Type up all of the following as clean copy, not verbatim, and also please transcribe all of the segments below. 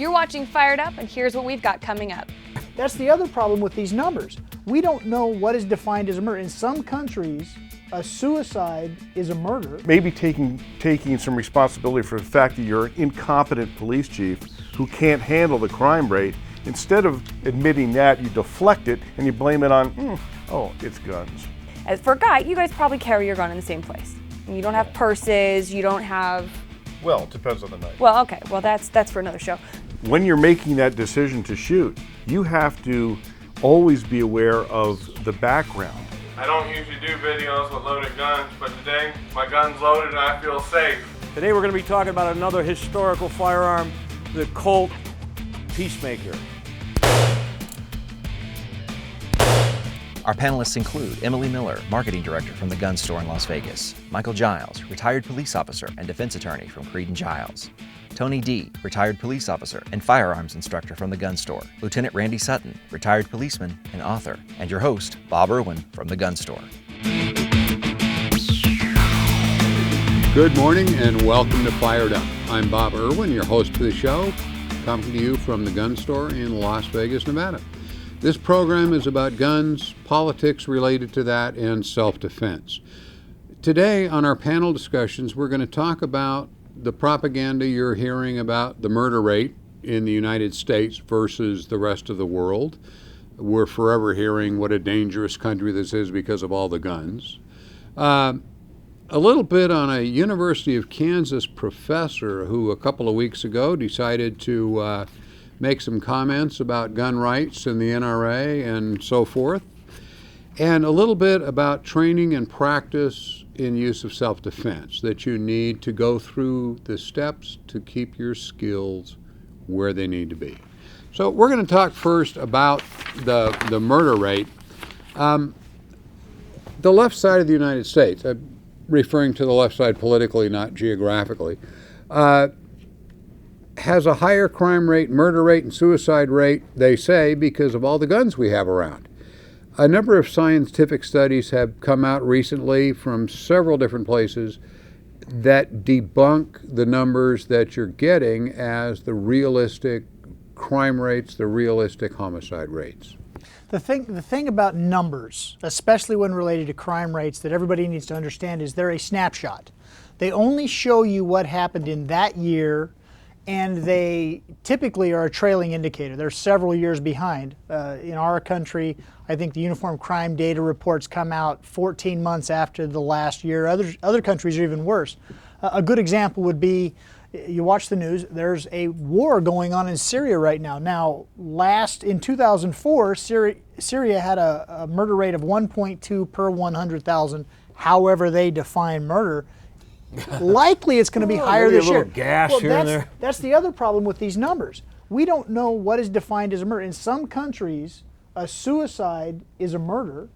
You're watching Fired Up, and here's what we've got coming up. That's the other problem with these numbers. We don't know what is defined as a murder. In some countries, a suicide is a murder. Maybe taking some responsibility for the fact that you're an incompetent police chief who can't handle the crime rate. Instead of admitting that, you deflect it and you blame it on, oh, it's guns. As for a guy, you guys probably carry your gun in the same place. You don't have purses, you don't have... Well, it depends on the night. Well, okay, well that's for another show. When you're making that decision to shoot, you have to always be aware of the background. I don't usually do videos with loaded guns, but today my gun's loaded and I feel safe. Today we're going to be talking about another historical firearm, the Colt Peacemaker. Our panelists include Emily Miller, Marketing Director from the Gun Store in Las Vegas, Michael Giles, retired police officer and defense attorney from Creed and Giles, Tony D., retired police officer and firearms instructor from the Gun Store, Lieutenant Randy Sutton, retired policeman and author, and your host, Bob Irwin from the Gun Store. Good morning and welcome to Fired Up. I'm Bob Irwin, your host for the show, coming to you from the Gun Store in Las Vegas, Nevada. This program is about guns, politics related to that, and self-defense. Today on our panel discussions, we're going to talk about the propaganda you're hearing about the murder rate in the United States versus the rest of the world. We're forever hearing what a dangerous country this is because of all the guns. A little bit on a University of Kansas professor who a couple of weeks ago decided to make some comments about gun rights and the NRA and so forth, and a little bit about training and practice in use of self-defense, that you need to go through the steps to keep your skills where they need to be. So we're going to talk first about the murder rate. The left side of the United States, I'm referring to the left side politically, not geographically, has a higher crime rate, murder rate, and suicide rate, they say, because of all the guns we have around. A number of scientific studies have come out recently from several different places that debunk the numbers that you're getting as the realistic crime rates, the realistic homicide rates. The thing about numbers, especially when related to crime rates, that everybody needs to understand is they're a snapshot. They only show you what happened in that year, and they typically are a trailing indicator. They're several years behind. In our country, I think the Uniform Crime Data reports come out 14 months after the last year. Other countries are even worse. A good example would be, you watch the news, there's a war going on in Syria right now. Now, in 2004, Syria had a murder rate of 1.2 per 100,000, however they define murder. Likely it's going to be higher this year. Gas here and there. That's the other problem with these numbers. We don't know what is defined as a murder. In some countries, a suicide is a murder,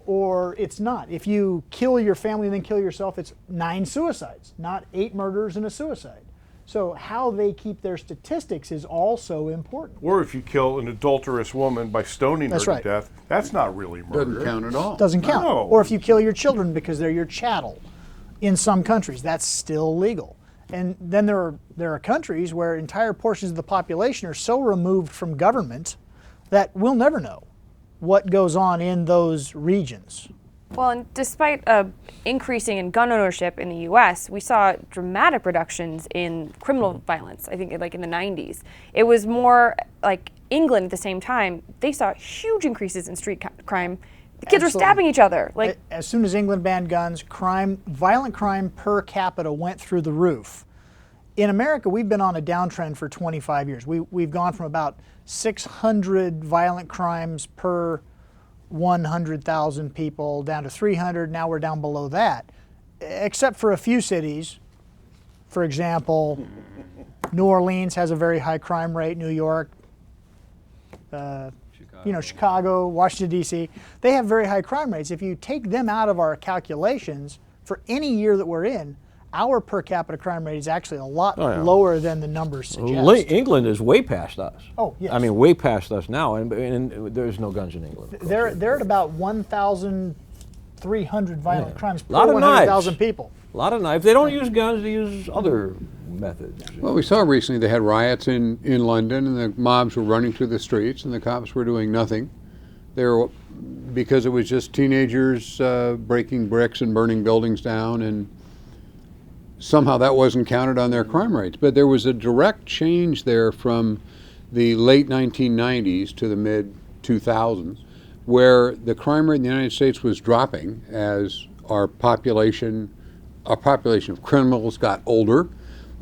or it's not. If you kill your family and then kill yourself, it's 9 suicides, not 8 murders and a suicide. So how they keep their statistics is also important. Or if you kill an adulterous woman by stoning her to death, that's not really murder. Doesn't count at all. Doesn't count. No. Or if you kill your children because they're your chattel. In some countries, that's still legal. And then there are countries where entire portions of the population are so removed from government that we'll never know what goes on in those regions. Well, and despite increasing in gun ownership in the U.S., we saw dramatic reductions in criminal violence, I think like in the 90s. It was more like England at the same time. They saw huge increases in street crime. The kids were stabbing each other. Like, as soon as England banned guns, violent crime per capita went through the roof. In America, we've been on a downtrend for 25 years. We've gone from about 600 violent crimes per 100,000 people down to 300. Now we're down below that, except for a few cities. For example, New Orleans has a very high crime rate. New York, Chicago, Washington, D.C., they have very high crime rates. If you take them out of our calculations, for any year that we're in, our per capita crime rate is actually a lot lower than the numbers suggest. England is way past us. Oh, yes. I mean, way past us now, and there's no guns in England. They're at about 1,300 violent crimes per lot of 100,000 people. A lot of knives. They don't use guns, they use other methods. Well, we saw recently they had riots in London, and the mobs were running through the streets, and the cops were doing nothing. They were, because it was just teenagers breaking bricks and burning buildings down, and somehow that wasn't counted on their crime rates. But there was a direct change there from the late 1990s to the mid 2000s, where the crime rate in the United States was dropping as our population of criminals got older,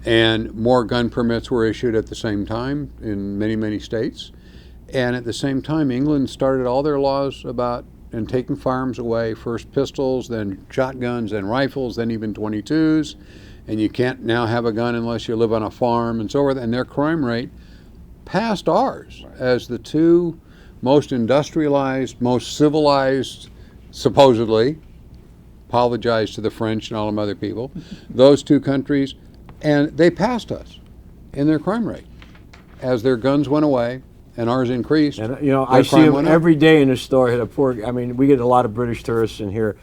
and more gun permits were issued at the same time in many, many states. And at the same time, England started all their laws about and taking firearms away, first pistols, then shotguns, then rifles, then even 22s. And you can't now have a gun unless you live on a farm and so forth. And their crime rate passed ours as the two most industrialized, most civilized, supposedly, apologize to the French and all them other people, those two countries, and they passed us in their crime rate as their guns went away and ours increased. And I see them every day in the store. I mean, we get a lot of British tourists in here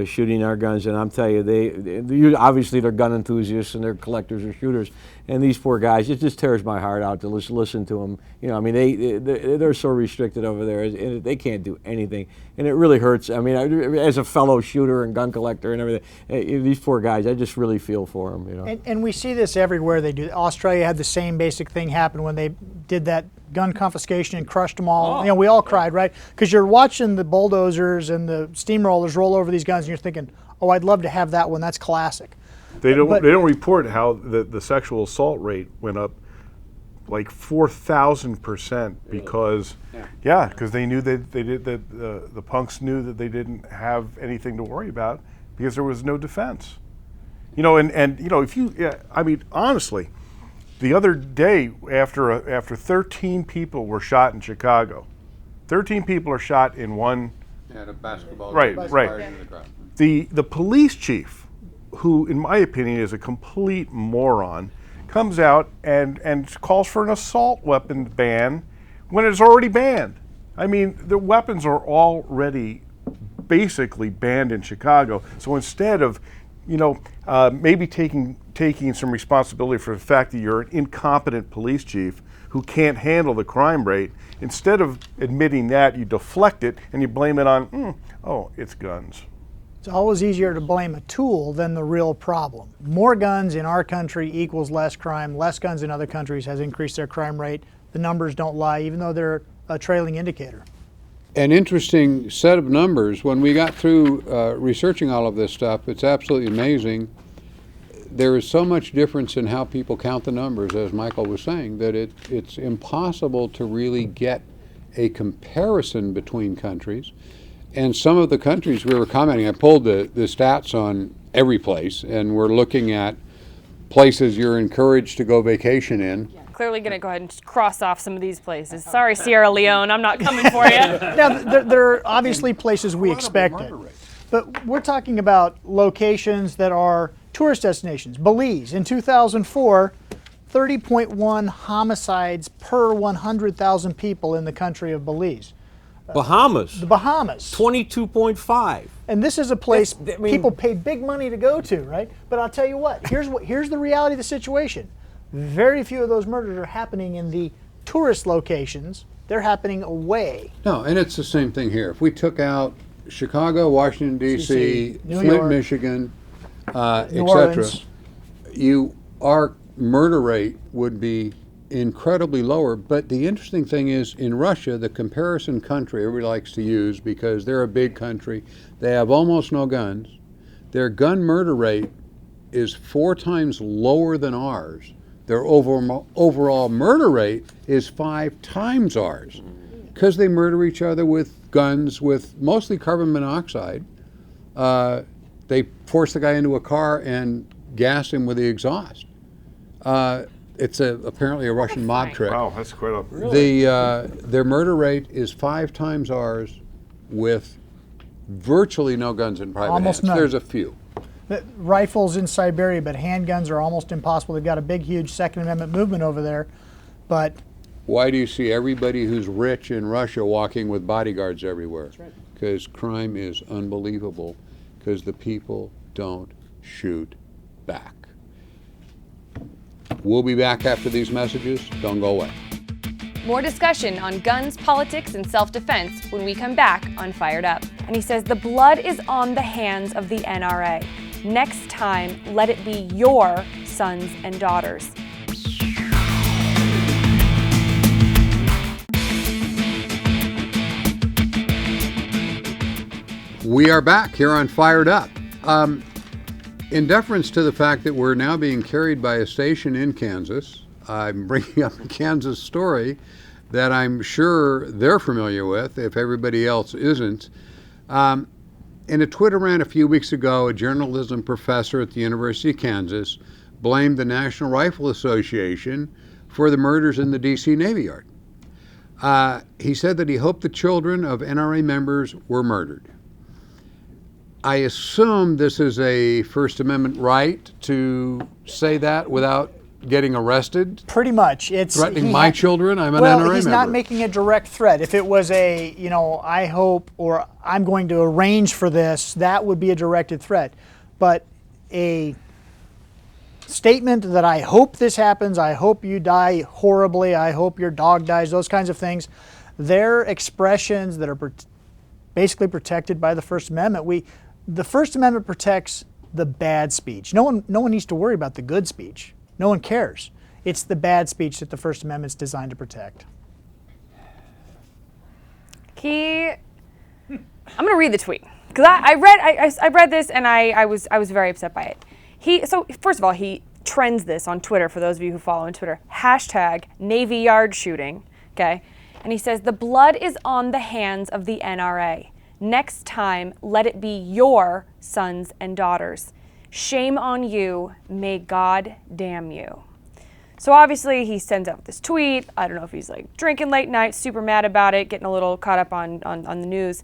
shooting our guns, and I'm telling you, they obviously they're gun enthusiasts and they're collectors or shooters. And these poor guys, it just tears my heart out to listen to them. I mean, they're so restricted over there, and they can't do anything, and it really hurts. I mean, as a fellow shooter and gun collector and everything, these poor guys, I just really feel for them. And we see this everywhere. They do. Australia had the same basic thing happen when they did that gun confiscation and crushed them all. We all cried, right? Because you're watching the bulldozers and the steamrollers roll over these guns, and you're thinking, "Oh, I'd love to have that one. That's classic." They don't report how the sexual assault rate went up like 4,000% because because they knew that the punks knew that they didn't have anything to worry about because there was no defense. If you I mean honestly, the other day after 13 people were shot in Chicago, 13 people are shot in one. At a basketball right. game. The police chief, who in my opinion is a complete moron, comes out and calls for an assault weapon ban when it's already banned. I mean, the weapons are already basically banned in Chicago. So instead of, maybe taking some responsibility for the fact that you're an incompetent police chief who can't handle the crime rate, instead of admitting that, you deflect it and you blame it on, it's guns. It's always easier to blame a tool than the real problem. More guns in our country equals less crime. Less guns in other countries has increased their crime rate. The numbers don't lie, even though they're a trailing indicator. An interesting set of numbers. When we got through researching all of this stuff, it's absolutely amazing. There is so much difference in how people count the numbers, as Michael was saying, that it's impossible to really get a comparison between countries. And some of the countries we were commenting, I pulled the stats on every place, and we're looking at places you're encouraged to go vacation in. Clearly going to go ahead and cross off some of these places. Sorry, Sierra Leone, I'm not coming for you. Now, there are obviously places we expected, but we're talking about locations that are tourist destinations. Belize, in 2004, 30.1 homicides per 100,000 people in the country of Belize. Bahamas. The Bahamas. 22.5. And this is a place people pay big money to go to, right? But I'll tell you what, here's the reality of the situation. Very few of those murders are happening in the tourist locations. They're happening away. No, and it's the same thing here. If we took out Chicago, Washington, D.C., Flint, York, Michigan, etc., our murder rate would be incredibly lower. But the interesting thing is, in Russia, the comparison country everybody likes to use because they're a big country, they have almost no guns. Their gun murder rate is 4 times lower than ours. Their overall murder rate is 5 times ours because they murder each other with guns, with mostly carbon monoxide. They force the guy into a car and gas him with the exhaust. It's apparently a Russian mob trick. Wow, that's quite a... Their murder rate is 5 times ours with virtually no guns in private Almost hands. none. There's a few. Rifles in Siberia, but handguns are almost impossible. They've got a big, huge Second Amendment movement over there. But why do you see everybody who's rich in Russia walking with bodyguards everywhere? That's right. Because crime is unbelievable, because the people don't shoot back. We'll be back after these messages. Don't go away. More discussion on guns, politics, and self-defense when we come back on Fired Up. And he says the blood is on the hands of the NRA. Next time, let it be your sons and daughters. We are back here on Fired Up. In deference to the fact that we're now being carried by a station in Kansas, I'm bringing up a Kansas story that I'm sure they're familiar with, if everybody else isn't. In a Twitter rant a few weeks ago, a journalism professor at the University of Kansas blamed the National Rifle Association for the murders in the D.C. Navy Yard. He said that he hoped the children of NRA members were murdered. I assume this is a First Amendment right to say that without getting arrested? Pretty much. It's threatening my children. I'm an NRA well, member. he's not making a direct threat. If it was a, I hope or I'm going to arrange for this, that would be a directed threat. But a statement that I hope this happens, I hope you die horribly, I hope your dog dies, those kinds of things, they're expressions that are basically protected by the First Amendment. The First Amendment protects the bad speech. No one needs to worry about the good speech. No one cares. It's the bad speech that the First Amendment's designed to protect. I'm going to read the tweet because I read this and I was very upset by it. So first of all, he trends this on Twitter for those of you who follow on Twitter. # Navy Yard shooting. Okay, and he says the blood is on the hands of the NRA. Next time, let it be your sons and daughters. Shame on you. May God damn you. So obviously he sends out this tweet. I don't know if he's like drinking late night, super mad about it, getting a little caught up on the news.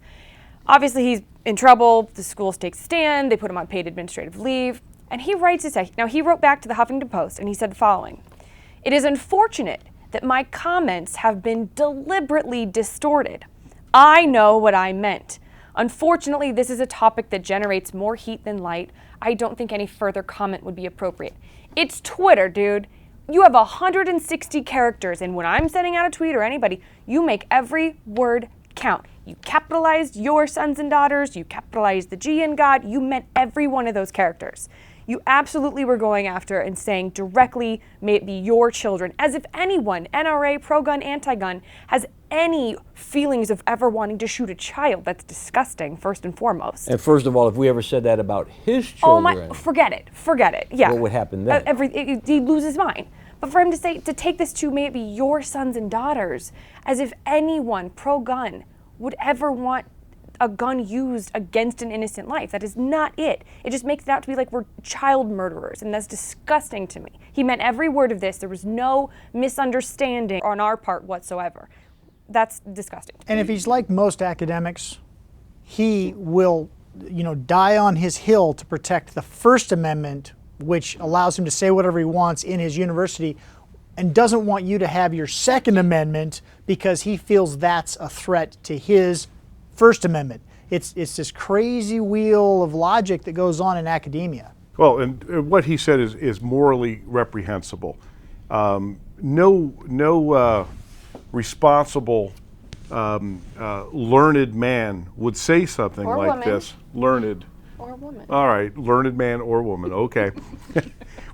Obviously he's in trouble. The schools take a stand. They put him on paid administrative leave. And he writes this. Now he wrote back to the Huffington Post and he said the following. It is unfortunate that my comments have been deliberately distorted. I know what I meant. Unfortunately, this is a topic that generates more heat than light. I don't think any further comment would be appropriate. It's Twitter, dude. You have 160 characters, and when I'm sending out a tweet or anybody, you make every word count. You capitalized your sons and daughters, you capitalized the G in God, you meant every one of those characters. You absolutely were going after and saying directly, may it be your children, as if anyone, NRA, pro-gun, anti-gun, has any feelings of ever wanting to shoot a child. That's disgusting, first and foremost. And first of all, if we ever said that about his children, oh my, forget it. Yeah. What would happen then? He'd lose his mind. But for him to take this to may it be your sons and daughters, as if anyone pro-gun would ever want a gun used against an innocent life. That is not it. It just makes it out to be like we're child murderers, and that's disgusting to me. He meant every word of this. There was no misunderstanding on our part whatsoever. That's disgusting. And if he's like most academics, he will, die on his hill to protect the First Amendment, which allows him to say whatever he wants in his university, and doesn't want you to have your Second Amendment because he feels that's a threat to his First Amendment. It's this crazy wheel of logic that goes on in academia. Well, and what he said is morally reprehensible. No responsible, learned man would say something or like woman. this. Learned. Or woman. All right, learned man or woman. Okay,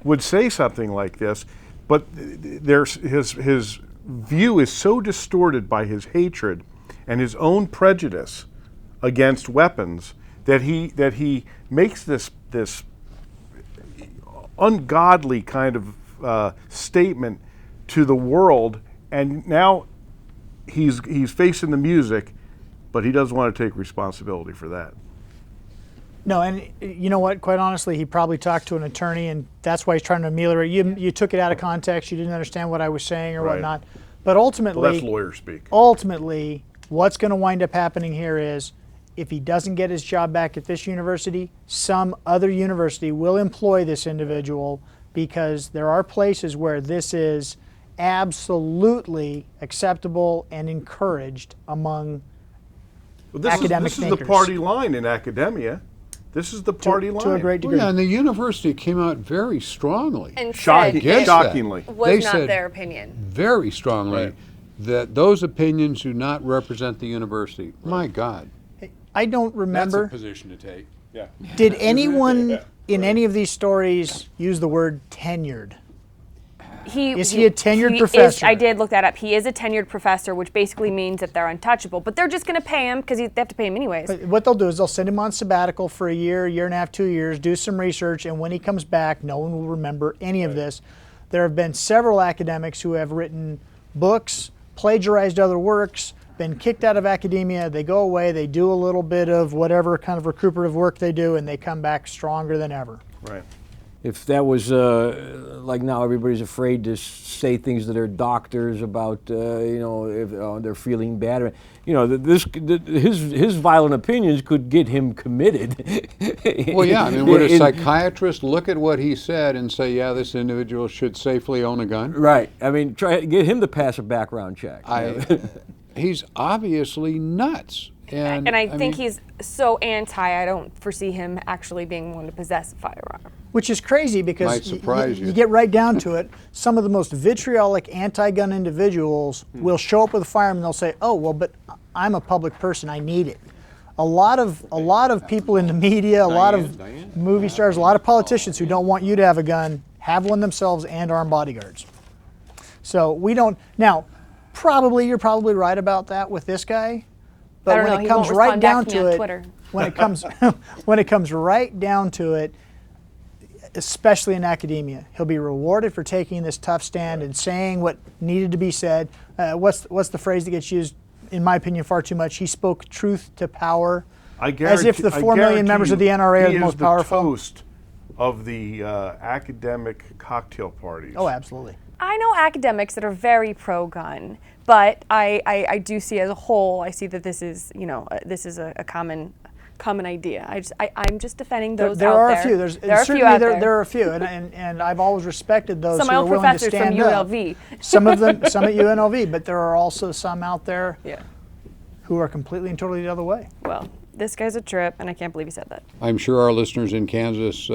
would say something like this, but his view is so distorted by his hatred and his own prejudice against weapons that he makes this ungodly kind of statement to the world, and now he's facing the music, but he doesn't want to take responsibility for that. No, and you know what? Quite honestly, he probably talked to an attorney, and that's why he's trying to ameliorate. You took it out of context. You didn't understand what I was saying or Right. whatnot. But ultimately, Well, that's lawyer speak. Ultimately, what's going to wind up happening here is, if he doesn't get his job back at this university, some other university will employ this individual, because there are places where this is absolutely acceptable and encouraged among academic This is the thinkers. party line in academia. This is the party line. To a great degree. Yeah, and the university came out very strongly. And Shocking. said it Shockingly. was They not said their opinion. very strongly Right. that those opinions do not represent the university. My God, I don't that's a remember. position to take. Yeah. Did anyone in any of these stories use the word tenured? Is he a tenured professor? I did look that up. He is a tenured professor, which basically means that they're untouchable. But they're just going to pay him because they have to pay him anyways. But what they'll do is they'll send him on sabbatical for a year and a half, 2 years, do some research, and when he comes back, no one will remember any of this. There have been several academics who have written books, plagiarized other works, been kicked out of academia. They go away, they do a little bit of whatever kind of recuperative work they do, and they come back stronger than ever. Right. If that was like now, everybody's afraid to say things to their doctors about, if they're feeling bad. Or, his violent opinions could get him committed. Well, yeah, I mean, would a psychiatrist look at what he said and say, yeah, this individual should safely own a gun? Right. I mean, try to get him to pass a background check. He's obviously nuts. And I think he's so anti, I don't foresee him actually being one to possess a firearm. Which is crazy because Might surprise you. you get right down to it. Some of the most vitriolic anti-gun individuals will show up with a firearm and they'll say, "Oh, well, but I'm a public person. I need it." A lot of people in the media, a lot of movie stars, a lot of politicians who don't want you to have a gun have one themselves and armed bodyguards. So we don't now. You're probably right about that with this guy. But when it comes right down to it, when it comes right down to it, especially in academia, he'll be rewarded for taking this tough stand and saying what needed to be said. What's the phrase that gets used, in my opinion, far too much? He spoke truth to power, as if the 4 million members of the NRA are the most powerful. He is the toast of the academic cocktail parties. Oh, absolutely. I know academics that are very pro-gun, but I do see as a whole, I see that this is a common idea. I'm just defending those there out are there. A few. There are a few, and I've always respected those some who are old willing to professors stand from up. UNLV. Some at UNLV, but there are also some out there Yeah. who are completely and totally the other way. Well, this guy's a trip, and I can't believe he said that. I'm sure our listeners in Kansas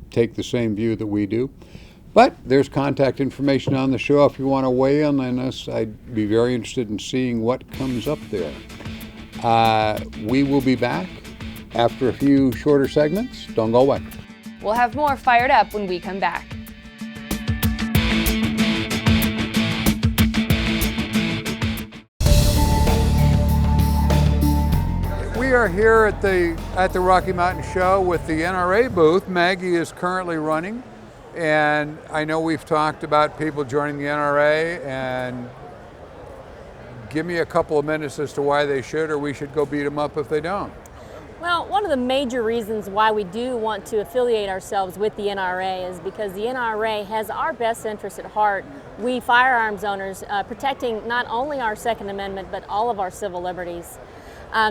take the same view that we do. But there's contact information on the show if you want to weigh in on this. I'd be very interested in seeing what comes up there. We will be back after a few shorter segments. Don't go away. We'll have more Fired Up when we come back. We are here at the Rocky Mountain Show with the NRA booth. Maggie is currently running, and I know we've talked about people joining the NRA, and give me a couple of minutes as to why they should or we should go beat them up if they don't. Well, one of the major reasons why we do want to affiliate ourselves with the NRA is because the NRA has our best interest at heart. We firearms owners, protecting not only our Second Amendment, but all of our civil liberties.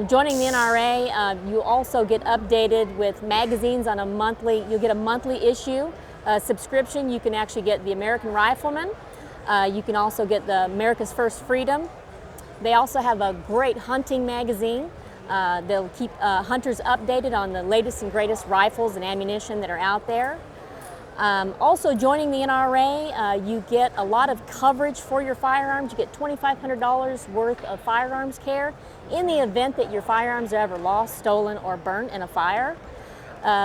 Joining the NRA, you also get updated with magazines on you'll get a monthly issue subscription. You can actually get the American Rifleman. You can also get the America's First Freedom. They also have a great hunting magazine. They'll keep hunters updated on the latest and greatest rifles and ammunition that are out there. Also joining the NRA, you get a lot of coverage for your firearms. You get $2,500 worth of firearms care in the event that your firearms are ever lost, stolen, or burnt in a fire.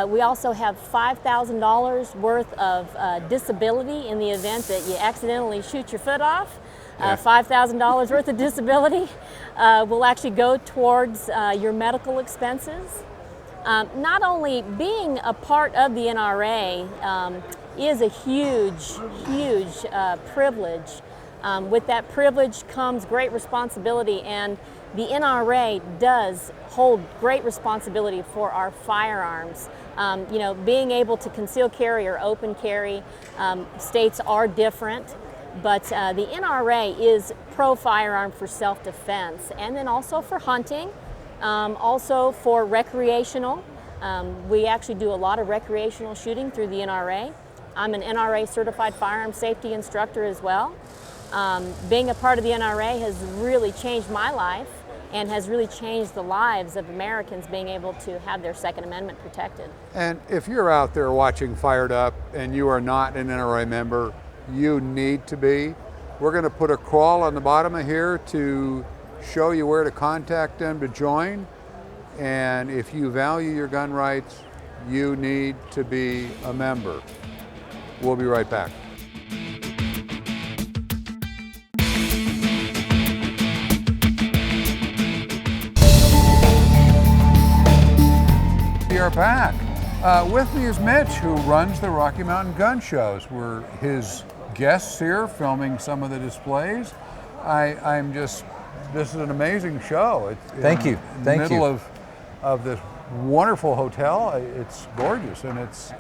We also have $5,000 worth of disability in the event that you accidentally shoot your foot off. $5,000 worth of disability will actually go towards your medical expenses. Not only being a part of the NRA is a huge privilege. With that privilege comes great responsibility, and the NRA does hold great responsibility for our firearms. Being able to conceal carry or open carry, states are different, but the NRA is pro-firearm for self-defense, and then also for hunting, also for recreational. We actually do a lot of recreational shooting through the NRA. I'm an NRA certified firearm safety instructor as well. Being a part of the NRA has really changed my life. and has really changed the lives of Americans being able to have their Second Amendment protected. And if you're out there watching Fired Up and you are not an NRA member, you need to be. We're going to put a call on the bottom of here to show you where to contact them to join. And if you value your gun rights, you need to be a member. We'll be right back. We are back. With me is Mitch, who runs the Rocky Mountain Gun Shows. We're his guests here filming some of the displays. This is an amazing show. It's Thank you. Thank in the middle you. of this wonderful hotel. It's gorgeous, and it's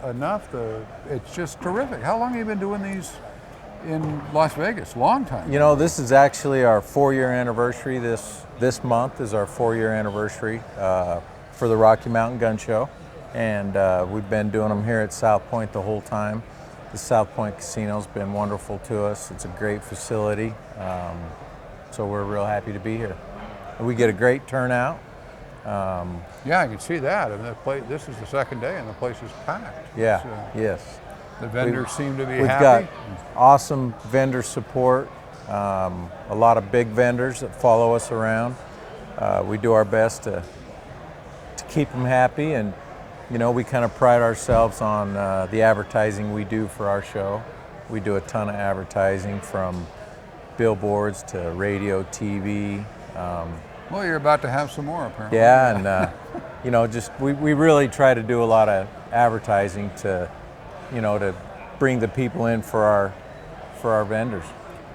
it's just terrific. How long have you been doing these in Las Vegas? Long time. You know, this is actually our 4-year anniversary. This month is our 4-year anniversary for the Rocky Mountain Gun Show, and we've been doing them here at South Point the whole time. The South Point Casino's been wonderful to us. It's a great facility, so we're real happy to be here. We get a great turnout. Yeah, I can see that. And this is the second day, and the place is packed. Yeah, yes. The vendors seem to be We've happy. got awesome vendor support, a lot of big vendors that follow us around. We do our best to keep them happy, and you know, we kind of pride ourselves on the advertising we do for our show. We do a ton of advertising, from billboards to radio, TV. Well, you're about to have some more, apparently. Yeah, and you know, just we really try to do a lot of advertising to, you know, to bring the people in for our vendors.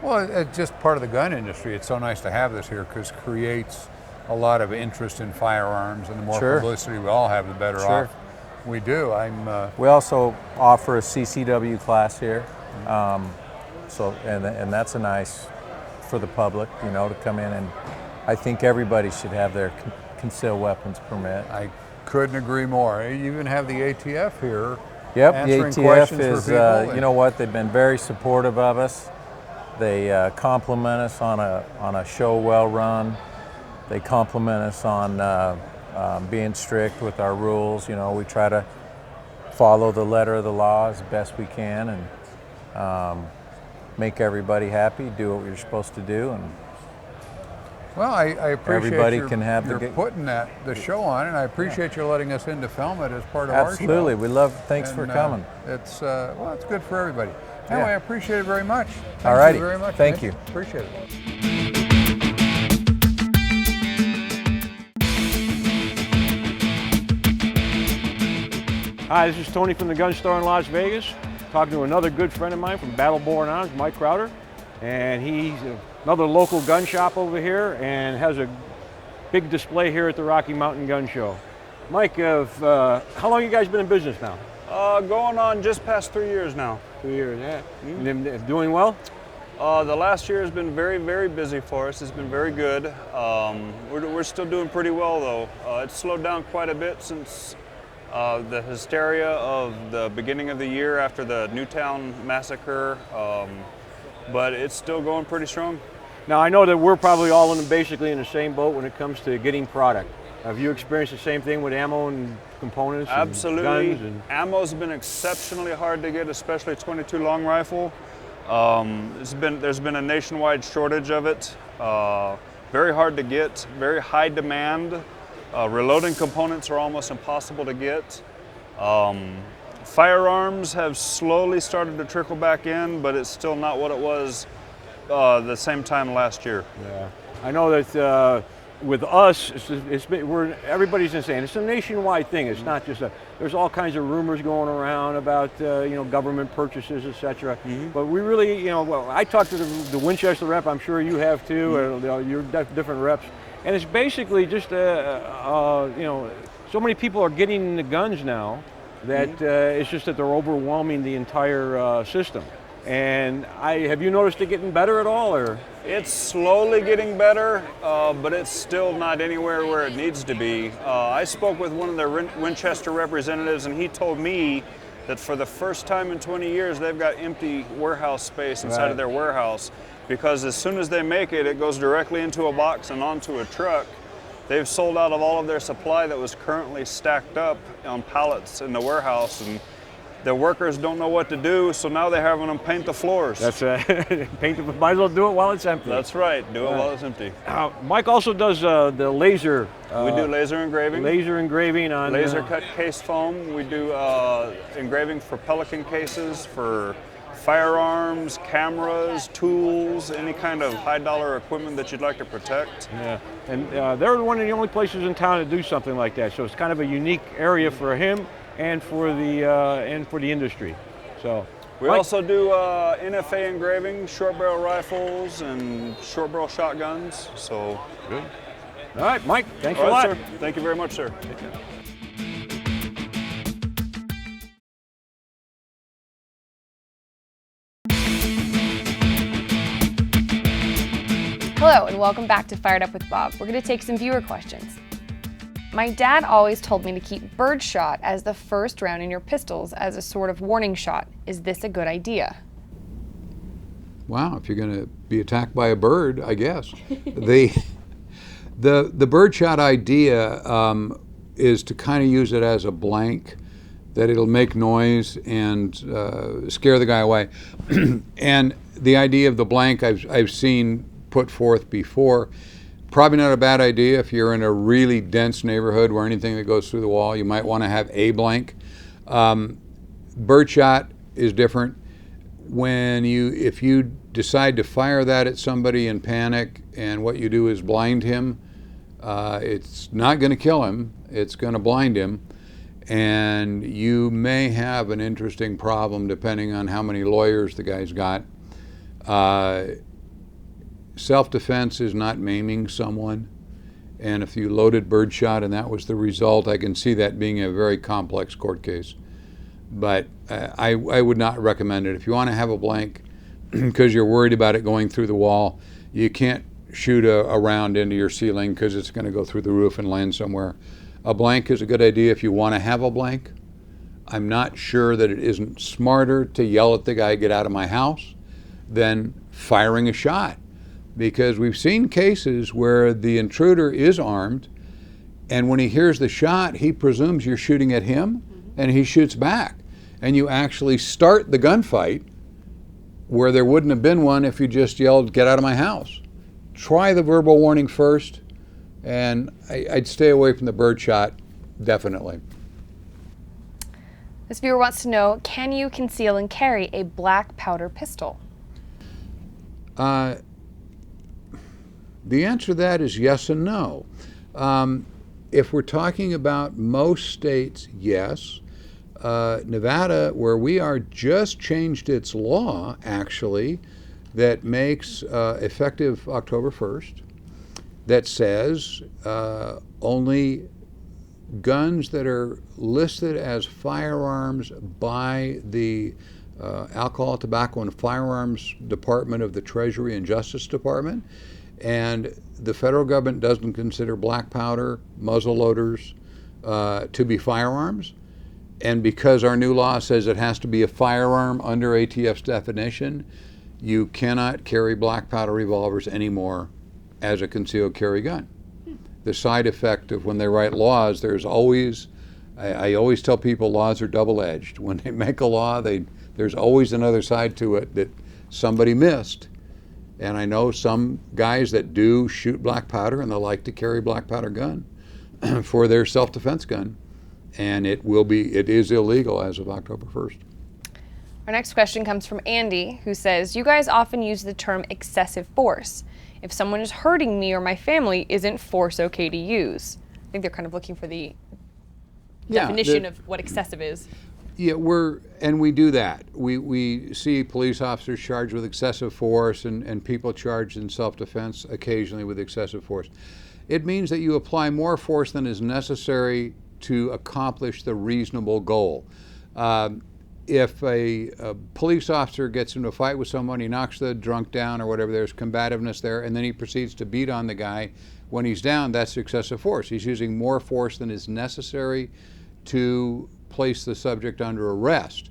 Well, it's just part of the gun industry. It's so nice to have this here because it creates a lot of interest in firearms, and the more Sure. publicity we all have, the better Sure. off we do. We also offer a CCW class here, so and that's a nice for the public, you know, to come in, and I think everybody should have their concealed weapons permit. I couldn't agree more. You even have the ATF here. Yep, the answering ATF questions is, for people. you know what, they've been very supportive of us. They compliment us on a show well run. They compliment us on being strict with our rules. You know, we try to follow the letter of the law as best we can, and make everybody happy, do what you're supposed to do, and Well, I appreciate everybody your, can have your the putting the show on, and I appreciate you letting us in to film it as part of our show. absolutely. We love. Thanks for coming. It's it's good for everybody. Anyway, I appreciate it very much. Thank All righty. you very much. Thank Mitch. you. Appreciate it. Hi, this is Tony from the Gun Store in Las Vegas, talking to another good friend of mine from Battleborn Arms, Mike Crowder, and he's another local gun shop over here and has a big display here at the Rocky Mountain Gun Show. Mike, how long you guys been in business now? Going on just past 3 years now. 2 years, yeah. And doing well? The last year has been very, very busy for us. It's been very good. We're still doing pretty well though. It's slowed down quite a bit since the hysteria of the beginning of the year after the Newtown massacre, but it's still going pretty strong. Now I know that we're probably all basically in the same boat when it comes to getting product. Have you experienced the same thing with ammo and components? Absolutely. And guns Ammo's been exceptionally hard to get, especially 22 long rifle. There's been a nationwide shortage of it. Very hard to get, very high demand. Reloading components are almost impossible to get. Firearms have slowly started to trickle back in, but it's still not what it was the same time last year. Yeah, I know that with us, everybody's insane. It's a nationwide thing. It's not just there's all kinds of rumors going around about government purchases, etc. But we really, I talked to the Winchester rep. I'm sure you have too. You're different reps, and it's basically just so many people are getting the guns now that it's just that they're overwhelming the entire system. And have you noticed it getting better at all, or? It's slowly getting better, but it's still not anywhere where it needs to be. I spoke with one of the Winchester representatives, and he told me that for the first time in 20 years, they've got empty warehouse space inside of their warehouse, because as soon as they make it, it goes directly into a box and onto a truck. they've sold out of all of their supply that was currently stacked up on pallets in the warehouse, and the workers don't know what to do, so now they're having them paint the floors. That's might as well do it while it's empty. That's right, do it while it's empty. Mike also does the laser. We do laser engraving. Laser engraving on laser cut case foam. We do engraving for Pelican cases, for firearms, cameras, tools, any kind of high dollar equipment that you'd like to protect. Yeah, and they're one of the only places in town to do something like that. So it's kind of a unique area for him and for the industry. So we also do NFA engraving, short barrel rifles and short barrel shotguns. So good. All right, Mike, thanks a lot. Sir. Thank you very much, sir. Hello and welcome back to Fired Up with Bob. We're going to take some viewer questions. My dad always told me to keep birdshot as the first round in your pistols as a sort of warning shot. Is this a good idea? Wow, if you're going to be attacked by a bird, I guess. The birdshot idea is to kind of use it as a blank, that it'll make noise and scare the guy away. And the idea of the blank I've seen put forth before. Probably not a bad idea if you're in a really dense neighborhood where anything that goes through the wall, you might want to have a blank. Birdshot is different. If you decide to fire that at somebody in panic and what you do is blind him, it's not going to kill him, it's going to blind him. And you may have an interesting problem depending on how many lawyers the guy's got. Self-defense is not maiming someone, and if you loaded birdshot and that was the result, I can see that being a very complex court case. But I would not recommend it. If you want to have a blank because you're worried about it going through the wall, you can't shoot a round into your ceiling because it's going to go through the roof and land somewhere. A blank is a good idea if you want to have a blank. I'm not sure that it isn't smarter to yell at the guy, "Get out of my house," than firing a shot. Because we've seen cases where the intruder is armed, and when he hears the shot, he presumes you're shooting at him, and he shoots back. And you actually start the gunfight where there wouldn't have been one if you just yelled, "Get out of my house." Try the verbal warning first, and I'd stay away from the birdshot, definitely. This viewer wants to know, can you conceal and carry a black powder pistol? The answer to that is yes and no. If we're talking about most states, yes. Nevada, where we are, just changed its law, actually, that makes effective October 1st, that says only guns that are listed as firearms by the Alcohol, Tobacco, and Firearms Department of the Treasury and Justice Department, and the federal government doesn't consider black powder, muzzle loaders to be firearms. And because our new law says it has to be a firearm under ATF's definition, you cannot carry black powder revolvers anymore as a concealed carry gun. The side effect of when they write laws, there's always, I always tell people laws are double-edged. When they make a law, there's always another side to it that somebody missed. And I know some guys that do shoot black powder and they like to carry black powder gun for their self-defense gun. And it is illegal as of October 1st. Our next question comes from Andy, who says, you guys often use the term excessive force. If someone is hurting me or my family, isn't force okay to use? I think they're kind of looking for the definition of what excessive is. Yeah, we do that. We see police officers charged with excessive force and people charged in self-defense occasionally with excessive force. It means that you apply more force than is necessary to accomplish the reasonable goal. If a police officer gets into a fight with someone, he knocks the drunk down or whatever, there's combativeness there, and then he proceeds to beat on the guy when he's down, that's excessive force. He's using more force than is necessary to place the subject under arrest.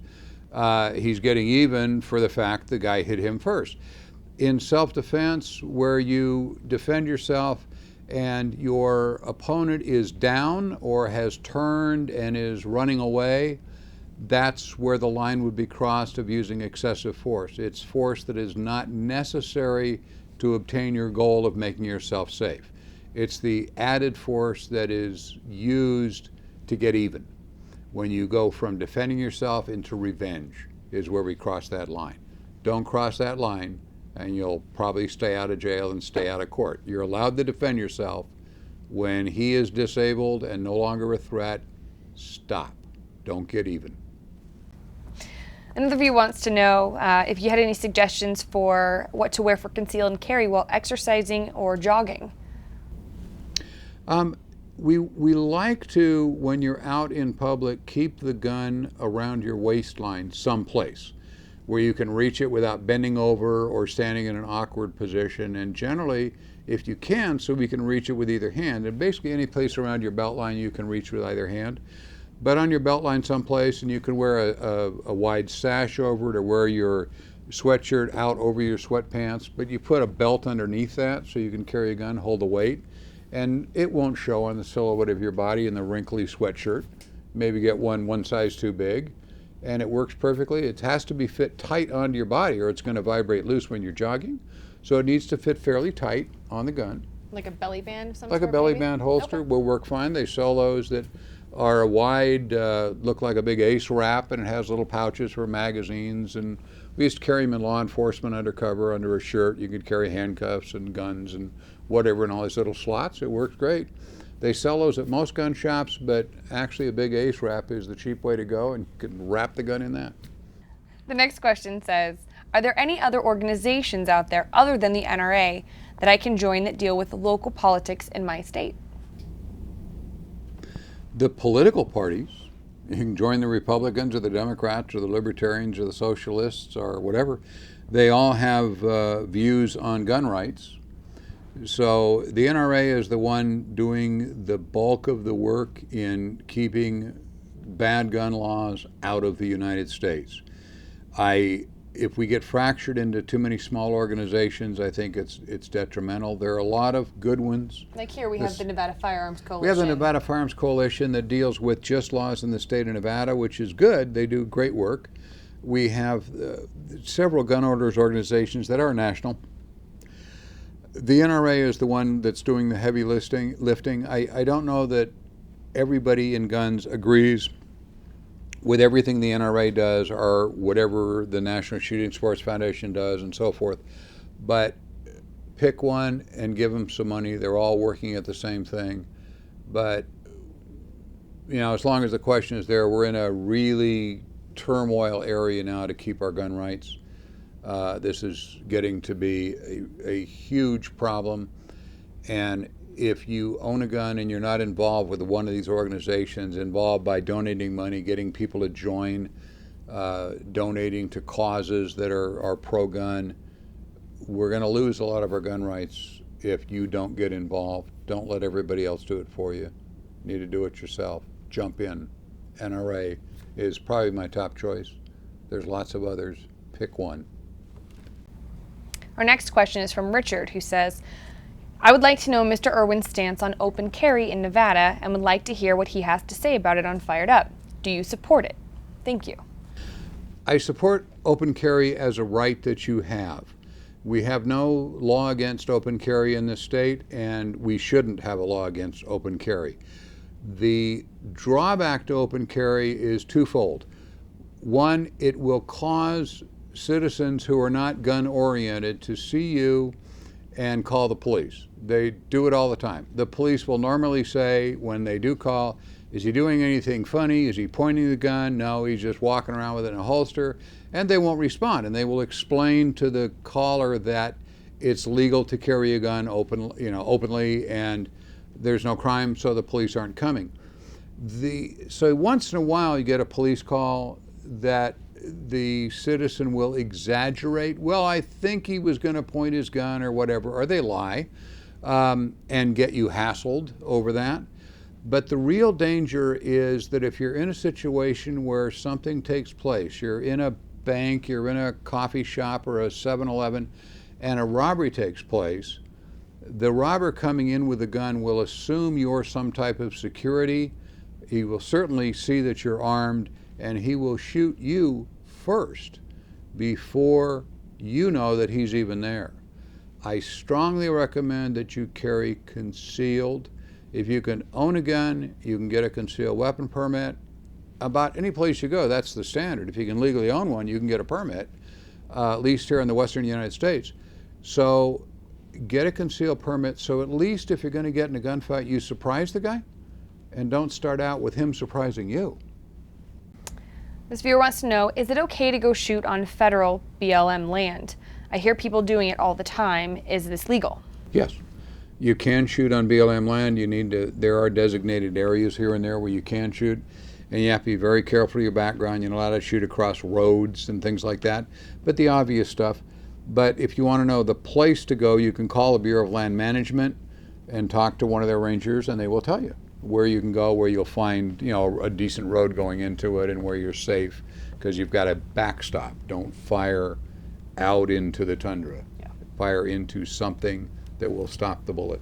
He's getting even for the fact the guy hit him first. In self-defense, where you defend yourself and your opponent is down or has turned and is running away, that's where the line would be crossed of using excessive force. It's force that is not necessary to obtain your goal of making yourself safe. It's the added force that is used to get even. When you go from defending yourself into revenge is where we cross that line. Don't cross that line and you'll probably stay out of jail and stay out of court. You're allowed to defend yourself. When he is disabled and no longer a threat, stop. Don't get even. Another viewer wants to know if you had any suggestions for what to wear for conceal and carry while exercising or jogging. We like to, when you're out in public, keep the gun around your waistline someplace where you can reach it without bending over or standing in an awkward position. And generally, if you can, so we can reach it with either hand. And basically any place around your belt line you can reach with either hand. But on your belt line someplace, and you can wear a wide sash over it or wear your sweatshirt out over your sweatpants, but you put a belt underneath that so you can carry a gun, hold the weight, and it won't show on the silhouette of your body in the wrinkly sweatshirt. Maybe get one size too big, and it works perfectly. It has to be fit tight onto your body or it's going to vibrate loose when you're jogging. So it needs to fit fairly tight on the gun. Like a belly band of some Like sort, a belly maybe? band holster Okay. will work fine. They sell those that are a wide, look like a big ace wrap, and it has little pouches for magazines. And we used to carry them in law enforcement undercover under a shirt. You could carry handcuffs and guns and whatever in all these little slots. It works great. They sell those at most gun shops, but actually a big ace wrap is the cheap way to go, and you can wrap the gun in that. The next question says, are there any other organizations out there other than the NRA that I can join that deal with local politics in my state? The political parties, you can join the Republicans or the Democrats or the Libertarians or the Socialists or whatever, they all have views on gun rights. So the NRA is the one doing the bulk of the work in keeping bad gun laws out of the United States. If we get fractured into too many small organizations, I think it's detrimental. There are a lot of good ones. Like here we have the Nevada Firearms Coalition. We have the Nevada Firearms Coalition that deals with just laws in the state of Nevada, which is good. They do great work. We have several gun owners organizations that are national. The NRA is the one that's doing the heavy lifting. I don't know that everybody in guns agrees with everything the NRA does or whatever the National Shooting Sports Foundation does and so forth, but pick one and give them some money. They're all working at the same thing. But, you know, as long as the question is there, we're in a really turmoil area now to keep our gun rights. This is getting to be a huge problem. And if you own a gun and you're not involved with one of these organizations, involved by donating money, getting people to join, donating to causes that are pro-gun, we're going to lose a lot of our gun rights if you don't get involved. Don't let everybody else do it for you. You need to do it yourself. Jump in. NRA is probably my top choice. There's lots of others. Pick one. Our next question is from Richard, who says, I would like to know Mr. Irwin's stance on open carry in Nevada and would like to hear what he has to say about it on Fired Up. Do you support it? Thank you. I support open carry as a right that you have. We have no law against open carry in this state, and we shouldn't have a law against open carry. The drawback to open carry is twofold. One, it will cause citizens who are not gun oriented to see you and call the police. They do it all the time. The police will normally say when they do call, is he doing anything funny? Is he pointing the gun? No, he's just walking around with it in a holster. And they won't respond, and they will explain to the caller that it's legal to carry a gun openly, and there's no crime, so the police aren't coming. So once in a while you get a police call that the citizen will exaggerate. Well, I think he was going to point his gun or whatever, or they lie and get you hassled over that. But the real danger is that if you're in a situation where something takes place, you're in a bank, you're in a coffee shop or a 7-Eleven, and a robbery takes place, The robber coming in with a gun will assume you're some type of security. He will certainly see that you're armed, and he will shoot you first before you know that he's even there. I strongly recommend that you carry concealed. If you can own a gun, you can get a concealed weapon permit. About any place you go, that's the standard. If you can legally own one, you can get a permit, at least here in the western United States. So get a concealed permit, so at least if you're going to get in a gunfight, you surprise the guy and don't start out with him surprising you. This viewer wants to know, is it okay to go shoot on federal BLM land? I hear people doing it all the time. Is this legal? Yes. You can shoot on BLM land. There are designated areas here and there where you can shoot, and you have to be very careful of your background. You're not allowed to shoot across roads and things like that, but the obvious stuff. But if you want to know the place to go, you can call the Bureau of Land Management and talk to one of their rangers, and they will tell you where you can go, where you'll find, a decent road going into it, and where you're safe, because you've got a backstop. Don't fire out into the tundra. Yeah. Fire into something that will stop the bullet.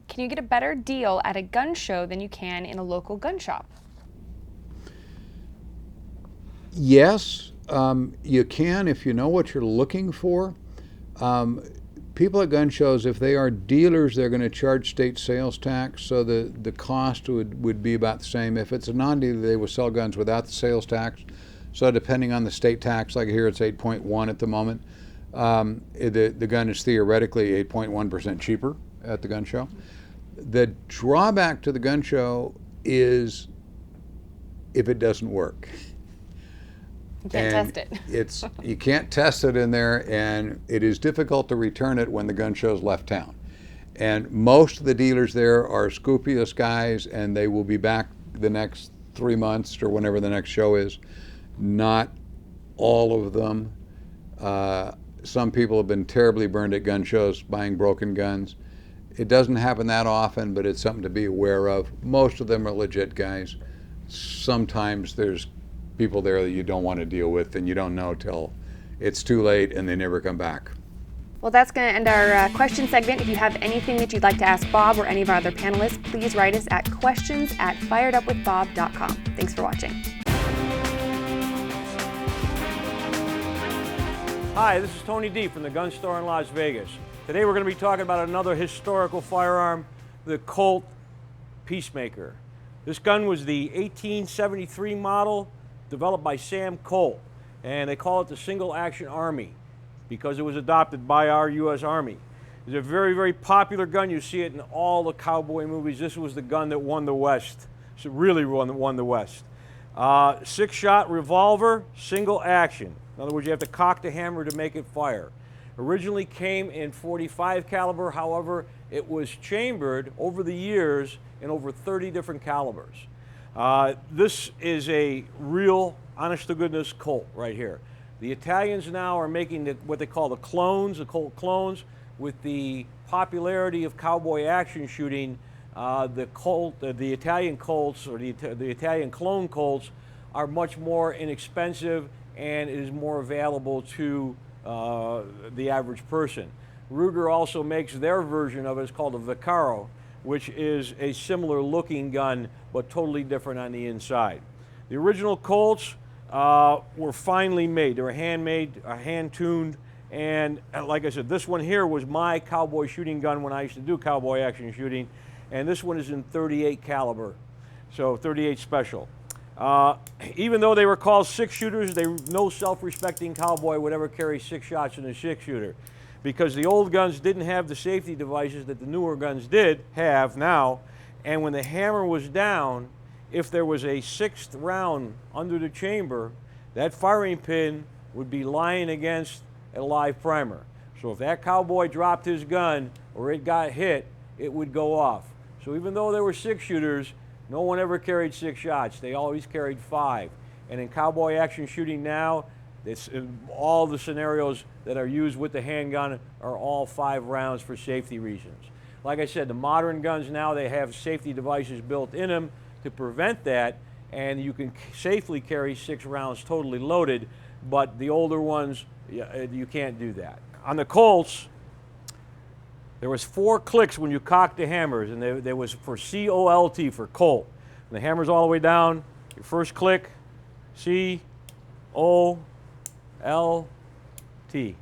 Can you get a better deal at a gun show than you can in a local gun shop? Yes, you can if you know what you're looking for. People at gun shows, if they are dealers, they're going to charge state sales tax, so the cost would be about the same. If it's a non-dealer, they will sell guns without the sales tax. So depending on the state tax, like here it's 8.1 at the moment, the gun is theoretically 8.1% cheaper at the gun show. The drawback to the gun show is if it doesn't work. You can't test it. You can't test it in there, and it is difficult to return it when the gun show's left town. And most of the dealers there are scrupulous guys, and they will be back the next 3 months or whenever the next show is. Not all of them. Some people have been terribly burned at gun shows buying broken guns. It doesn't happen that often, but it's something to be aware of. Most of them are legit guys. Sometimes there's people there that you don't want to deal with, and you don't know till it's too late and they never come back. Well, that's going to end our question segment. If you have anything that you'd like to ask Bob or any of our other panelists, please write us at questions@firedupwithbob.com. Thanks for watching. Hi, this is Tony D from the gun store in Las Vegas. Today we're going to be talking about another historical firearm, the Colt Peacemaker. This gun was the 1873 model developed by Sam Colt, and they call it the Single Action Army because it was adopted by our U.S. Army. It's a very, very popular gun. You see it in all the cowboy movies. This was the gun that won the West. So really won the West. 6-shot revolver, single action. In other words, you have to cock the hammer to make it fire. Originally came in .45 caliber, however, it was chambered over the years in over 30 different calibers. This is a real, honest-to-goodness Colt right here. The Italians now are making what they call the clones, the Colt clones. With the popularity of cowboy action shooting, the Italian Colts, or the Italian clone Colts, are much more inexpensive, and it is more available to the average person. Ruger also makes their version of it. It's called a Vaccaro, which is a similar looking gun, but totally different on the inside. The original Colts were finely made. They were handmade, hand-tuned, and like I said, this one here was my cowboy shooting gun when I used to do cowboy action shooting, and this one is in .38 caliber, so .38 special. Even though they were called 6-shooters, no self-respecting cowboy would ever carry 6 shots in a 6-shooter, because the old guns didn't have the safety devices that the newer guns did have now, and when the hammer was down, if there was a 6th round under the chamber, that firing pin would be lying against a live primer. So if that cowboy dropped his gun or it got hit, it would go off. So even though they were 6-shooters, no one ever carried 6 shots. They always carried 5. And in cowboy action shooting now, all the scenarios that are used with the handgun are all 5 rounds for safety reasons. Like I said, the modern guns now, they have safety devices built in them to prevent that, and you can safely carry 6 rounds totally loaded, but the older ones, you can't do that. On the Colts, There was 4 clicks when you cocked the hammers, and there was for C-O-L-T, for Colt. And the hammer's all the way down. Your first click, C-O-L-T. And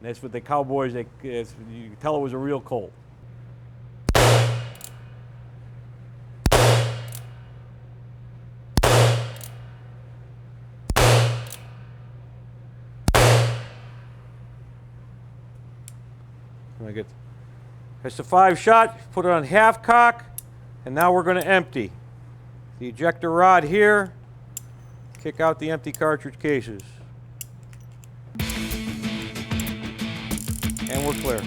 that's what the cowboys, you could tell it was a real Colt. That's the 5 shot, put it on half cock, and now we're going to empty. The ejector rod here, kick out the empty cartridge cases. And we're clear.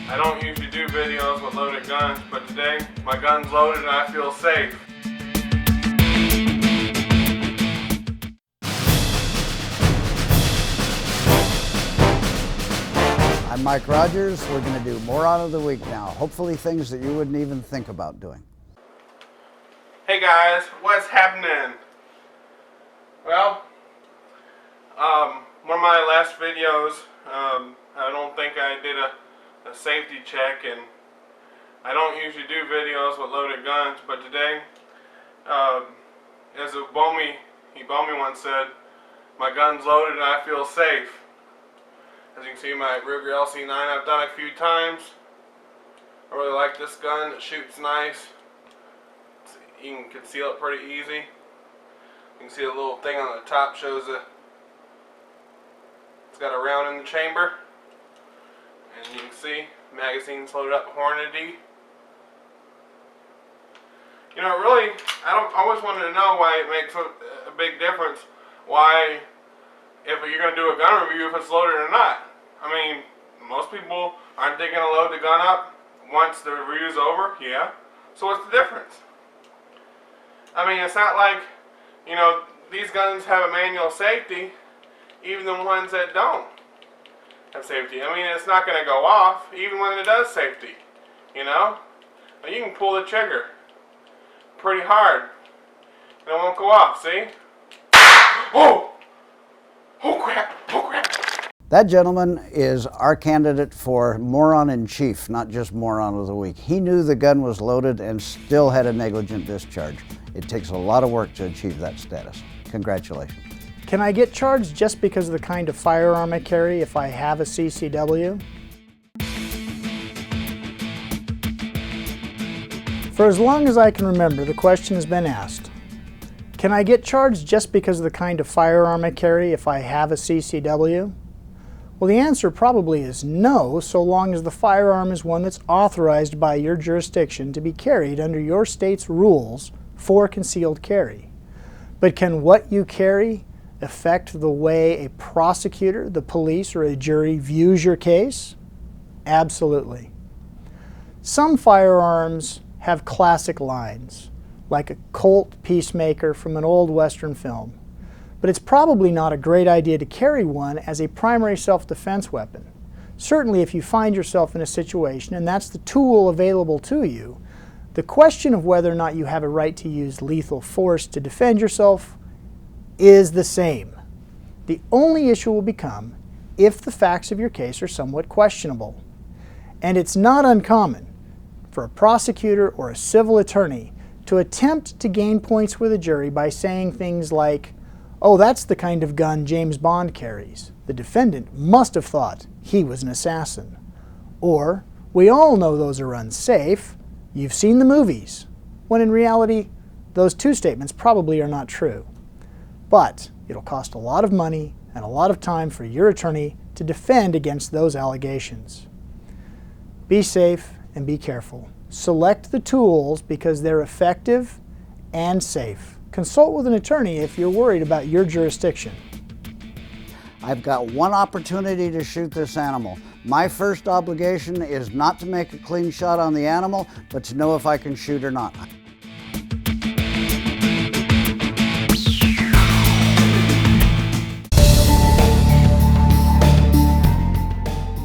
I don't usually do videos with loaded guns, but today my gun's loaded and I feel safe. I'm Mike Rogers. We're going to do Moron of the Week now. Hopefully things that you wouldn't even think about doing. Hey guys, what's happening? Well, one of my last videos, I don't think I did a safety check, and I don't usually do videos with loaded guns, but today, as he Bomi once said, my gun's loaded and I feel safe. As you can see, my Ruger LC9 I've done a few times. I really like this gun. It shoots nice. You can conceal it pretty easy. You can see a little thing on the top shows it's got a round in the chamber. And you can see magazine's loaded up Hornady. You know, really, I always wanted to know why it makes a big difference. Why, if you're going to do a gun review, if it's loaded or not. I mean, most people aren't they going to load the gun up once the review's over? Yeah. So what's the difference? I mean, it's not like, you know, these guns have a manual safety, even the ones that don't have safety. I mean, it's not going to go off, even when it does safety, you know? But you can pull the trigger pretty hard, and it won't go off, see? Oh! Oh crap! Oh crap! That gentleman is our candidate for Moron in Chief, not just Moron of the Week. He knew the gun was loaded and still had a negligent discharge. It takes a lot of work to achieve that status. Congratulations. Can I get charged just because of the kind of firearm I carry if I have a CCW? For as long as I can remember, the question has been asked. Can I get charged just because of the kind of firearm I carry if I have a CCW? Well, the answer probably is no, so long as the firearm is one that's authorized by your jurisdiction to be carried under your state's rules for concealed carry. But can what you carry affect the way a prosecutor, the police, or a jury views your case? Absolutely. Some firearms have classic lines, like a Colt Peacemaker from an old Western film. But it's probably not a great idea to carry one as a primary self-defense weapon. Certainly if you find yourself in a situation and that's the tool available to you, the question of whether or not you have a right to use lethal force to defend yourself is the same. The only issue will become if the facts of your case are somewhat questionable. And it's not uncommon for a prosecutor or a civil attorney to attempt to gain points with a jury by saying things like, "Oh, that's the kind of gun James Bond carries. The defendant must have thought he was an assassin." Or, "We all know those are unsafe. You've seen the movies." When in reality, those two statements probably are not true. But it'll cost a lot of money and a lot of time for your attorney to defend against those allegations. Be safe and be careful. Select the tools because they're effective and safe. Consult with an attorney if you're worried about your jurisdiction. I've got one opportunity to shoot this animal. My first obligation is not to make a clean shot on the animal, but to know if I can shoot or not.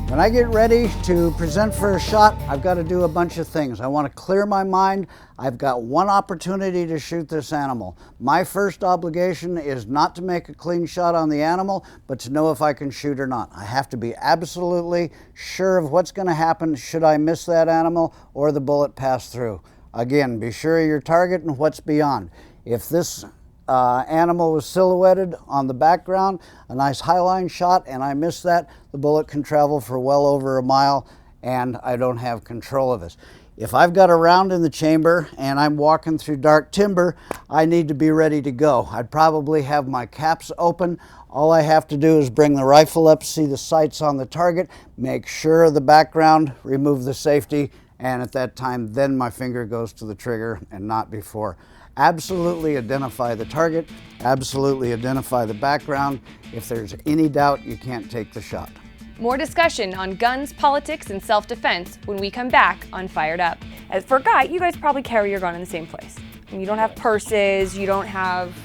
When When I get ready to present for a shot, I've got to do a bunch of things. I want to clear my mind. I've got one opportunity to shoot this animal. My first obligation is not to make a clean shot on the animal, but to know if I can shoot or not. I have to be absolutely sure of what's going to happen should I miss that animal or the bullet pass through. Again, be sure of your target and what's beyond. If this animal was silhouetted on the background, a nice highline shot, and I miss that, the bullet can travel for well over a mile and I don't have control of it. If I've got a round in the chamber and I'm walking through dark timber, I need to be ready to go. I'd probably have my caps open. All I have to do is bring the rifle up, see the sights on the target, make sure of the background, remove the safety, and at that time, then my finger goes to the trigger and not before. Absolutely identify the target, absolutely identify the background. If there's any doubt, you can't take the shot. More discussion on guns, politics, and self-defense when we come back on Fired Up. As for a guy, you guys probably carry your gun in the same place. You don't have purses, you don't have...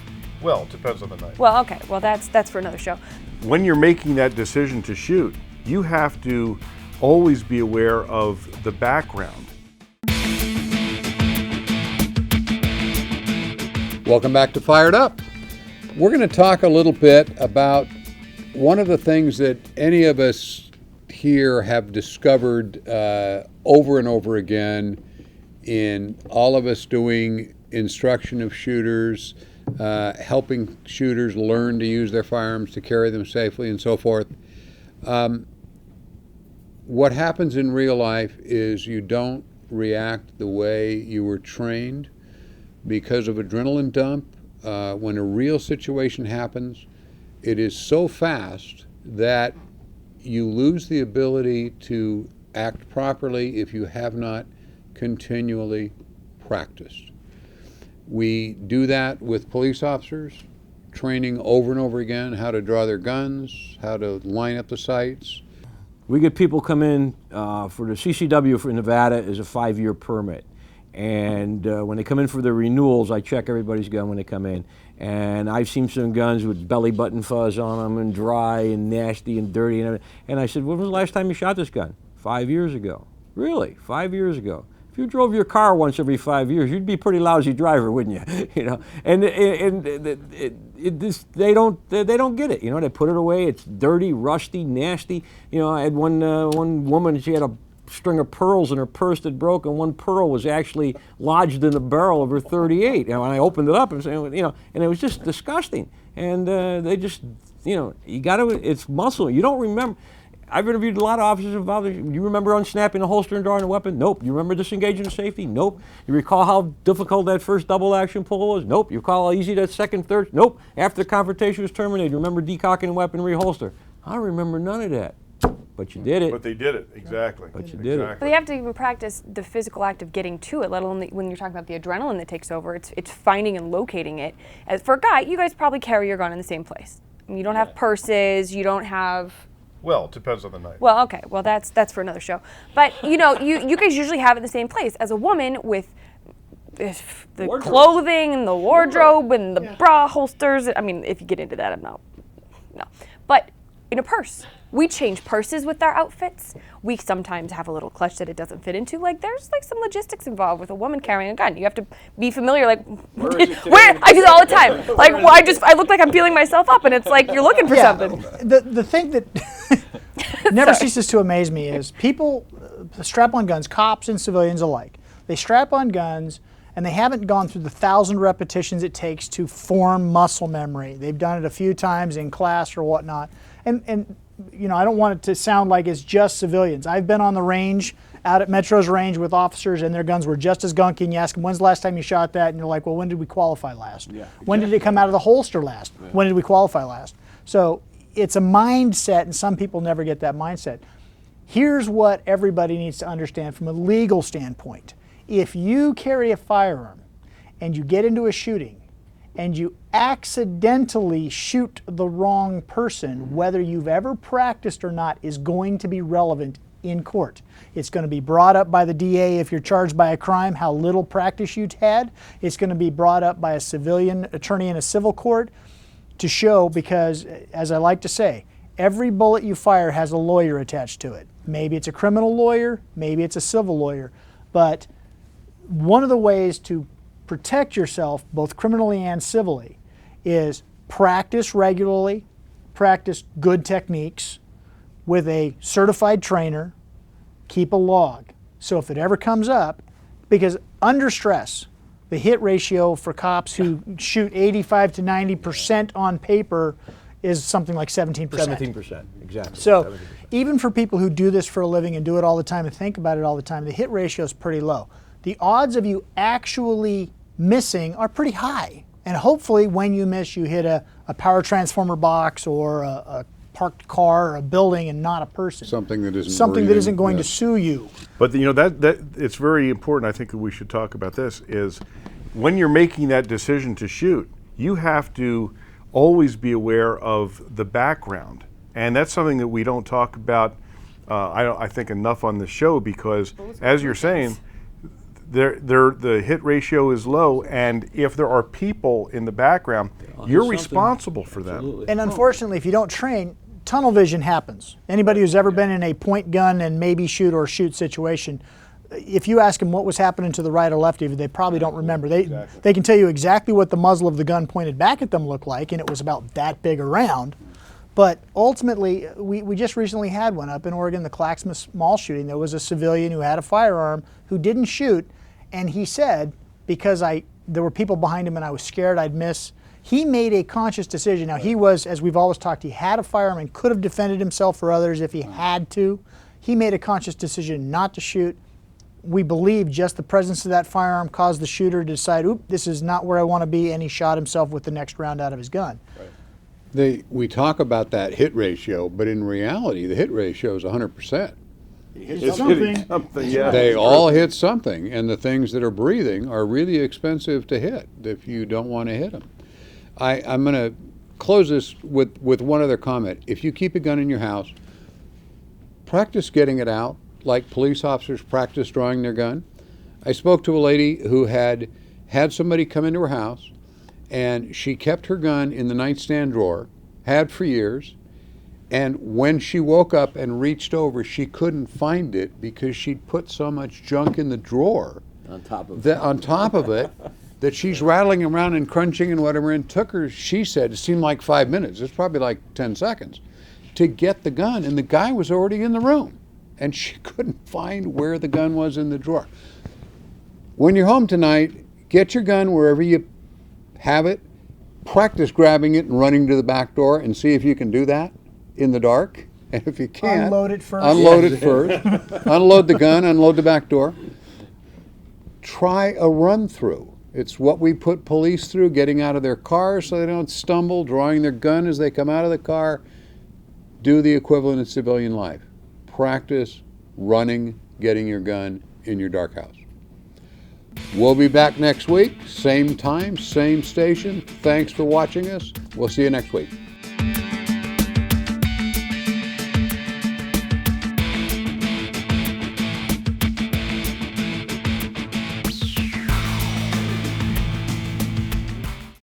Well, it depends on the night. Well, okay, well that's for another show. When you're making that decision to shoot, you have to always be aware of the background. Welcome back to Fired Up. We're going to talk a little bit about one of the things that any of us here have discovered over and over again in all of us doing instruction of shooters, helping shooters learn to use their firearms, to carry them safely, and so forth. What happens in real life is you don't react the way you were trained because of adrenaline dump. When a real situation happens, it is so fast that you lose the ability to act properly if you have not continually practiced. We do that with police officers, training over and over again how to draw their guns, how to line up the sights. We get people come in for the CCW for Nevada is a 5-year permit. And when they come in for their renewals, I check everybody's gun when they come in. And I've seen some guns with belly button fuzz on them and dry and nasty and dirty. And I said, when was the last time you shot this gun? 5 years ago. Really? 5 years ago. If you drove your car once every 5 years, you'd be a pretty lousy driver, wouldn't you? You know, and they don't get it. You know, they put it away. It's dirty, rusty, nasty. You know, I had one woman. She had a string of pearls in her purse that broke, and one pearl was actually lodged in the barrel of her .38. You know, and I opened it up and said, you know, and it was just disgusting. And they just, you know, you got to. It's muscle. You don't remember. I've interviewed a lot of officers involved. You remember unsnapping a holster and drawing a weapon? Nope. You remember disengaging a safety? Nope. You recall how difficult that first double action pull was? Nope. You recall how easy that second, third? Nope. After the confrontation was terminated, you remember decocking a weapon and reholster? I don't remember none of that. But you did it. But they did it, exactly. But you did it. But they have to even practice the physical act of getting to it, let alone when you're talking about the adrenaline that takes over. It's finding and locating it. As for a guy, you guys probably carry your gun in the same place. I mean, you don't have purses, you don't have... Well, it depends on the night. Well, okay. Well, that's for another show. But, you know, you guys usually have it in the same place. As a woman with the clothing and the wardrobe and the bra holsters, I mean, if you get into that, I'm not, no. But in a purse. We change purses with our outfits. We sometimes have a little clutch that it doesn't fit into. Like, there's like some logistics involved with a woman carrying a gun. You have to be familiar, like, where I do that all the time. Like, I look like I'm feeling myself up, and it's like you're looking for something. The thing that never ceases to amaze me is people strap on guns, cops and civilians alike. They strap on guns, and they haven't gone through the 1,000 repetitions it takes to form muscle memory. They've done it a few times in class or whatnot. And you know, I don't want it to sound like it's just civilians. I've been on the range, out at Metro's range with officers, and their guns were just as gunky, and you ask them, when's the last time you shot that? And you're like, well, when did we qualify last? Yeah, exactly. When did it come out of the holster last? Yeah. When did we qualify last? So it's a mindset, and some people never get that mindset. Here's what everybody needs to understand from a legal standpoint. If you carry a firearm and you get into a shooting and you accidentally shoot the wrong person, whether you've ever practiced or not is going to be relevant in court. It's going to be brought up by the DA if you're charged by a crime, how little practice you've had. It's going to be brought up by a civilian attorney in a civil court to show, because as I like to say, every bullet you fire has a lawyer attached to it. maybe it's a criminal lawyer, maybe it's a civil lawyer. But one of the ways to protect yourself, both criminally and civilly, is practice regularly, practice good techniques with a certified trainer, keep a log. So if it ever comes up, because under stress, the hit ratio for cops who shoot 85 to 90% on paper is something like 17%. 17%, exactly. So 17%. even for people who do this for a living and do it all the time and think about it all the time, the hit ratio is pretty low. The odds of you actually missing are pretty high. And hopefully when you miss, you hit a power transformer box or a parked car or a building and not a person. Something that isn't Something that breathing, isn't going to yes. sue you. But you know that it's very important. I think that we should talk about this. Is when you're making that decision to shoot, you have to always be aware of the background, and that's something that we don't talk about. I think enough on the show, because as you're saying, the hit ratio is low, and if there are people in the background, you're responsible for that. Absolutely. And unfortunately, if you don't train, tunnel vision happens. Anybody who's ever been in a point gun and maybe shoot or shoot situation, if you ask them what was happening to the right or left of you, they probably don't remember. They can tell you exactly what the muzzle of the gun pointed back at them looked like, and it was about that big around. But ultimately, we just recently had one up in Oregon, the Claxmas Mall shooting. There was a civilian who had a firearm who didn't shoot, and he said, because there were people behind him and I was scared I'd miss, he made a conscious decision. Now, he was, as we've always talked, he had a firearm and could have defended himself or others if he had to. He made a conscious decision not to shoot. We believe just the presence of that firearm caused the shooter to decide, oop, this is not where I want to be, and he shot himself with the next round out of his gun. We talk about that hit ratio, but in reality, the hit ratio is 100%. It's something. hitting something, yeah. They all hit something, and the things that are breathing are really expensive to hit if you don't want to hit them. I'm going to close this with one other comment. If you keep a gun in your house, practice getting it out like police officers practice drawing their gun. I spoke to a lady who had somebody come into her house, and she kept her gun in the nightstand drawer, had for years, and when she woke up and reached over, she couldn't find it because she'd put so much junk in the drawer On top of it that she's rattling around and crunching and whatever, and took her, she said, it seemed like 5 minutes, it's probably like 10 seconds, to get the gun, and the guy was already in the room, and she couldn't find where the gun was in the drawer. When you're home tonight, get your gun wherever you have it, practice grabbing it and running to the back door and see if you can do that in the dark. And if you can't, Unload it first. Unload it first. Unload the gun, unload the back door. Try a run through. It's what we put police through, getting out of their cars so they don't stumble, drawing their gun as they come out of the car. Do the equivalent in civilian life. Practice running, getting your gun in your dark house. We'll be back next week, same time, same station. Thanks for watching us. We'll see you next week.